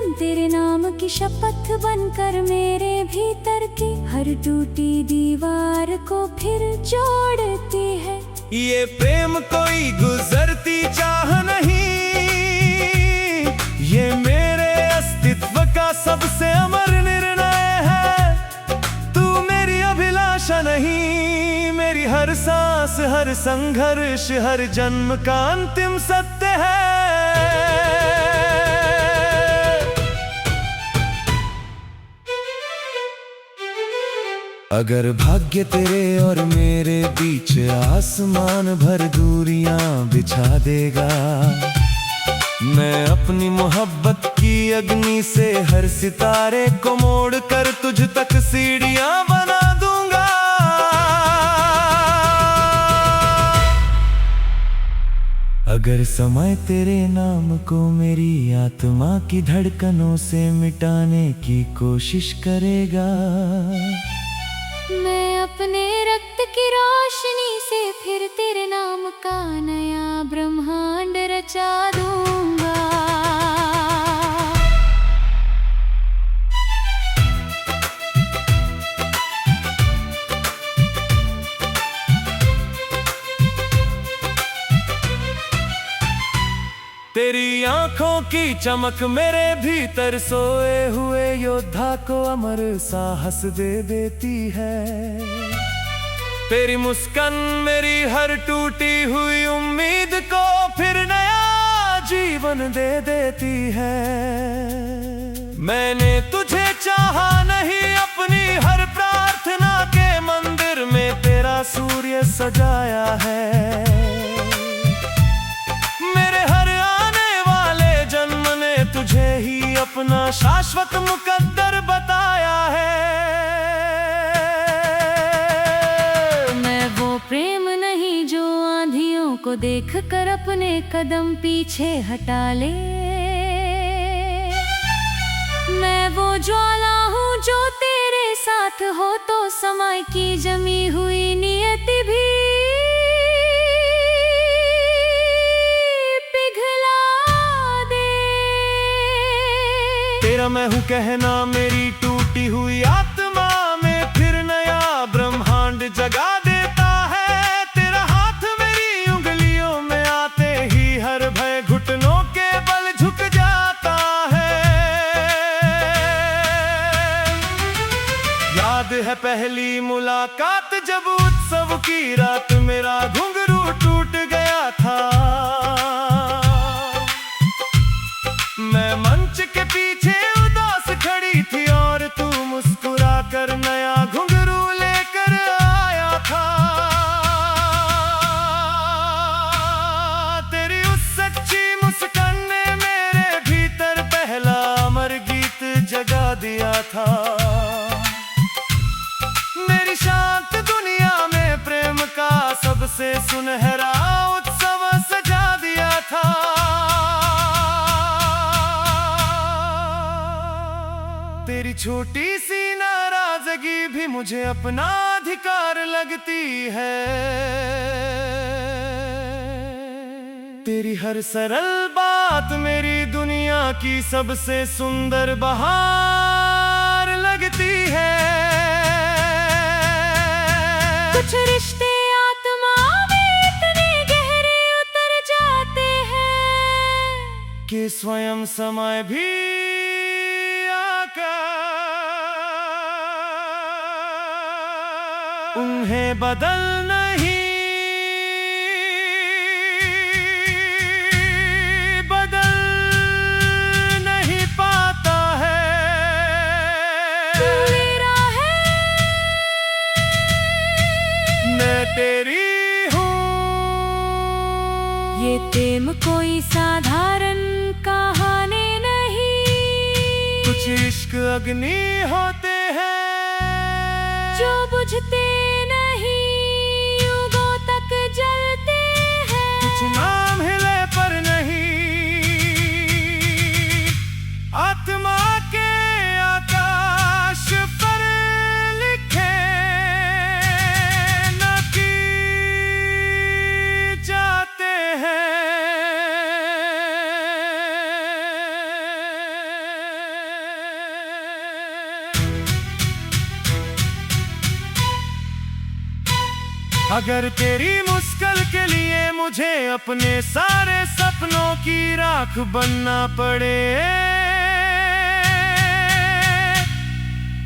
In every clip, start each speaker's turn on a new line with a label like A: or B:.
A: धड़कन तेरे नाम की शपथ बनकर मेरे भीतर की हर टूटी दीवार को फिर जोड़ती है।
B: ये प्रेम कोई गुजरती चाह नहीं, ये मेरे अस्तित्व का सबसे अमर निर्णय है। तू मेरी अभिलाषा नहीं, मेरी हर सांस, हर संघर्ष, हर जन्म का अंतिम सत्य है। अगर भाग्य तेरे और मेरे बीच आसमान भर दूरियां बिछा देगा, मैं अपनी मोहब्बत की अग्नि से हर सितारे को मोड़ कर तुझ तक सीढ़ियां बना दूंगा। अगर समय तेरे नाम को मेरी आत्मा की धड़कनों से मिटाने की कोशिश करेगा,
A: मैं अपने रक्त की रोशनी से फिर तेरे नाम का नया ब्रह्मांड रचा दूंगा।
B: तेरी आंखों की चमक मेरे भीतर सोए हुए योद्धा को अमर साहस दे देती है। तेरी मुस्कान मेरी हर टूटी हुई उम्मीद को फिर नया जीवन दे देती है। मैंने तुझे चाहा नहीं, अपनी हर प्रार्थना के मंदिर में तेरा सूर्य सजाया है। तुझे ही अपना शाश्वत मुकद्दर बताया है।
A: मैं वो प्रेम नहीं जो आंधियों को देखकर अपने कदम पीछे हटा ले। मैं वो ज्वाला हूँ जो तेरे साथ हो तो समय की जमी हुई नियति भी
B: तेरा मैं हूँ कहना मेरी टूटी हुई आत्मा में फिर नया ब्रह्मांड जगा देता है। तेरा हाथ मेरी उंगलियों में आते ही हर भय घुटनों के बल झुक जाता है। याद है पहली मुलाकात जब उत्सव की रात मेरा घुंघरू टूट गया था। मैं मंच के पीछे उदास खड़ी थी और तू मुस्कुरा कर नया घुंघरू लेकर आया था। तेरी उस सच्ची मुस्कान ने मेरे भीतर पहला अमर गीत जगा दिया था। मेरी शांत दुनिया में प्रेम का सबसे सुनहरा उत्सव सजा दिया था। तेरी छोटी सी नाराजगी भी मुझे अपना अधिकार लगती है। तेरी हर सरल बात मेरी दुनिया की सबसे सुंदर बहार लगती है।
A: कुछ रिश्ते आत्मा में इतने गहरे उतर जाते हैं
B: कि स्वयं समय भी उन्हें बदल नहीं पाता है।
A: तू मेरा है,
B: मैं तेरी हूँ।
A: ये प्रेम कोई साधारण कहानी नहीं,
B: कुछ इश्क अग्नि होते हैं
A: जो बुझते नहीं युगों तक जलते हैं।
B: कुछ नाम हिले पर नहीं, आत्मा के आकाश पर लिखे न की जाते हैं। अगर तेरी मुश्किल के लिए मुझे अपने सारे सपनों की राख बनना पड़े,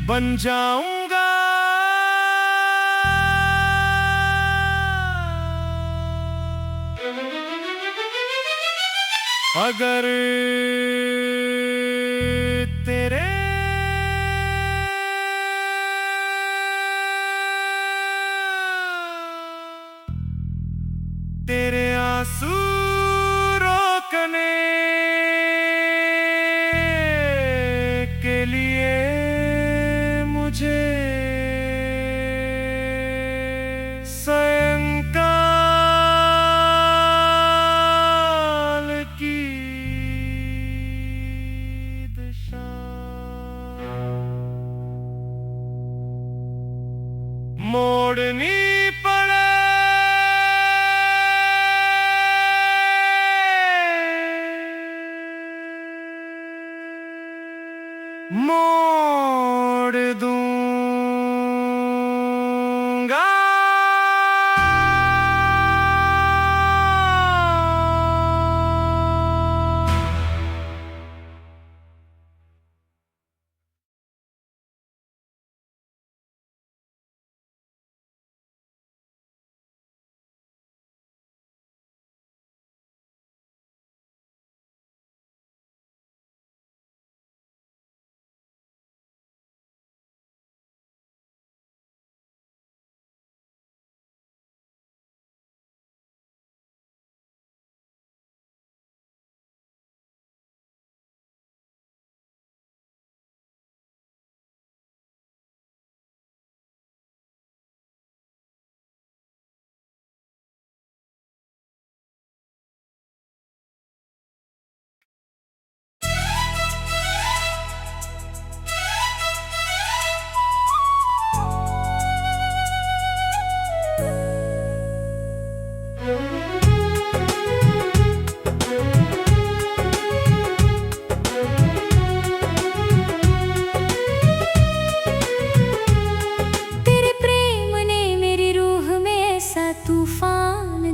B: बन जाऊंगा। अगर तेरे आंसू रोकने के लिए मुझे सायंकाल की दिशा मोड़नी पड़े। मोड़ दूंगा।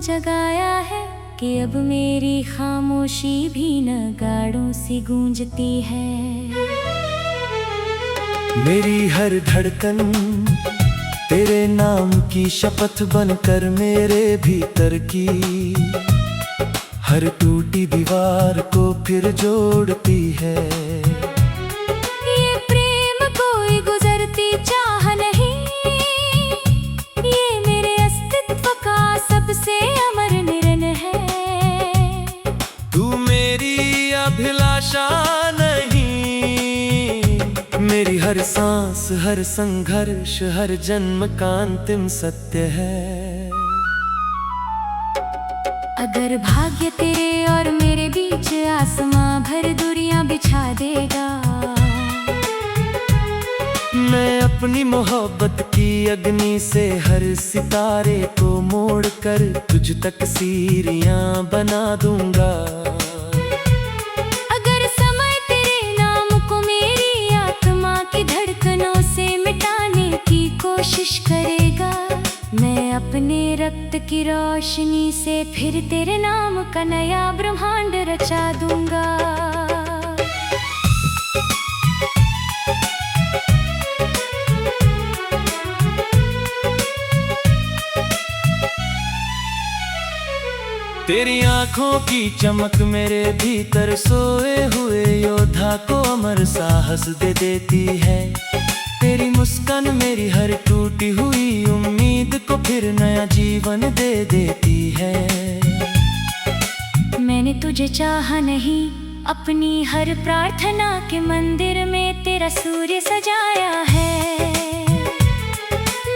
A: जगाया है कि अब मेरी खामोशी भी नगाड़ों से गूंजती है।
B: मेरी हर धड़कन तेरे नाम की शपथ बनकर मेरे भीतर की हर टूटी दीवार को फिर जोड़ती है।
A: ये प्रेम कोई गुजरती चाह नहीं, ये मेरे अस्तित्व का सबसे अमर निरन है।
B: तू मेरी अभिलाषा नहीं, मेरी हर सांस, हर संघर्ष, हर जन्म का अंतिम सत्य है।
A: अगर भाग्य तेरे और मेरे बीच आसमां भर दूरियां बिछा देगा,
B: मैं अपनी मोहब्बत की अग्नि से हर सितारे को मोड़ कर तुझ तक सीढ़ियां बना दूंगा।
A: अगर समय तेरे नाम को मेरी आत्मा की धड़कनों से मिटाने की कोशिश करेगा, मैं अपने रक्त की रोशनी से फिर तेरे नाम का नया ब्रह्मांड रचा दूंगा।
B: तेरी आंखों की चमक मेरे भीतर सोए हुए योद्धा को अमर साहस दे देती है। तेरी मुस्कान मेरी हर टूटी हुई उम्मीद को फिर नया जीवन दे देती है।
A: मैंने तुझे चाहा नहीं, अपनी हर प्रार्थना के मंदिर में तेरा सूर्य सजाया है।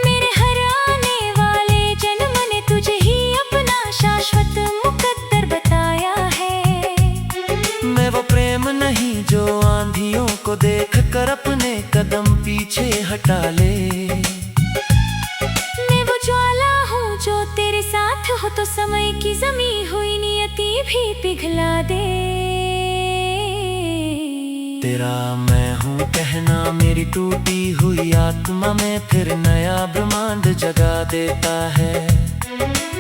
A: मेरे हर आने वाले जन्म ने तुझे ही अपना शाश्वत मुकद्दर बताया है।
B: मैं वो प्रेम नहीं जो आंधियों को देख कर अपने कदम पीछे हटा ले।
A: मैं वो ज्वाला हूँ जो तेरे साथ हो तो समय की जमी हुई नियति भी पिघला दे।
B: तेरा मैं हूँ यूं कहना मेरी टूटी हुई आत्मा में फिर नया ब्रह्मांड जगा देता है।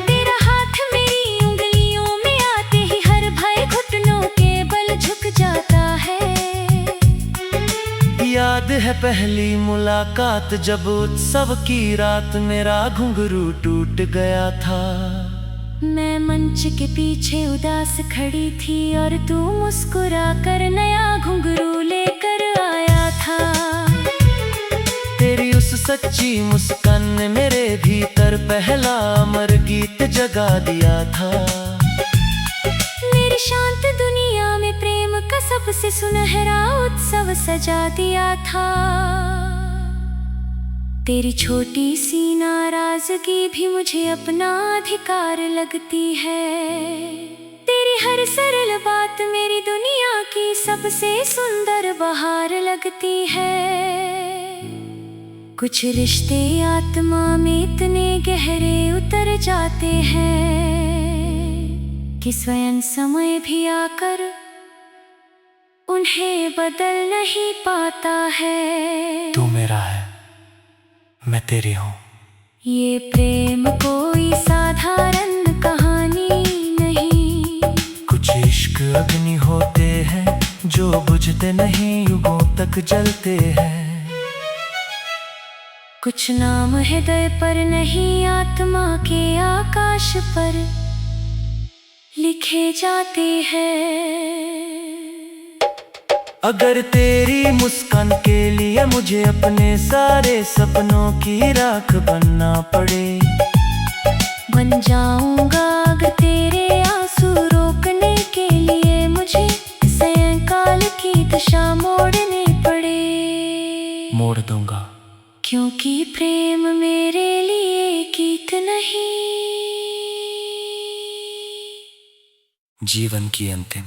A: तेरा हाथ मेरी उंगलियों में आते ही हर भय घुटनों के बल झुक जाता है।
B: याद है पहली मुलाकात जब उत्सव की रात मेरा घुंघरू टूट गया था।
A: मैं मंच के पीछे उदास खड़ी थी और तू मुस्कुरा कर नया घुंघरू लेकर आया था।
B: तेरी उस सच्ची मुस्कान ने मेरे भीतर पहला अमर गीत जगा दिया था।
A: मेरी शांत दुनिया में प्रेम का सबसे सुनहरा उत्सव सजा दिया था। तेरी छोटी सी नाराजगी भी मुझे अपना अधिकार लगती है। तेरी हर सरल बात मेरी दुनिया की सबसे सुंदर बहार लगती है। कुछ रिश्ते आत्मा में इतने गहरे उतर जाते हैं कि स्वयं समय भी आकर उन्हें बदल नहीं पाता है।
B: तू मेरा है, मैं तेरी हूँ।
A: ये प्रेम कोई साधारण कहानी नहीं।
B: कुछ इश्क अग्नि होते हैं जो बुझते नहीं, युगों तक जलते हैं।
A: कुछ नाम हृदय पर नहीं, आत्मा के आकाश पर लिखे जाते हैं।
B: अगर तेरी मुस्कान के लिए मुझे अपने सारे सपनों की राख बनना पड़े,
A: बन जाऊंगा। अगर तेरे आंसू रोकने के लिए मुझे सायंकाल की दिशा मोड़ने पड़े,
B: मोड़ दूंगा।
A: क्योंकि प्रेम मेरे लिए गीत नहीं,
B: जीवन की अंतिम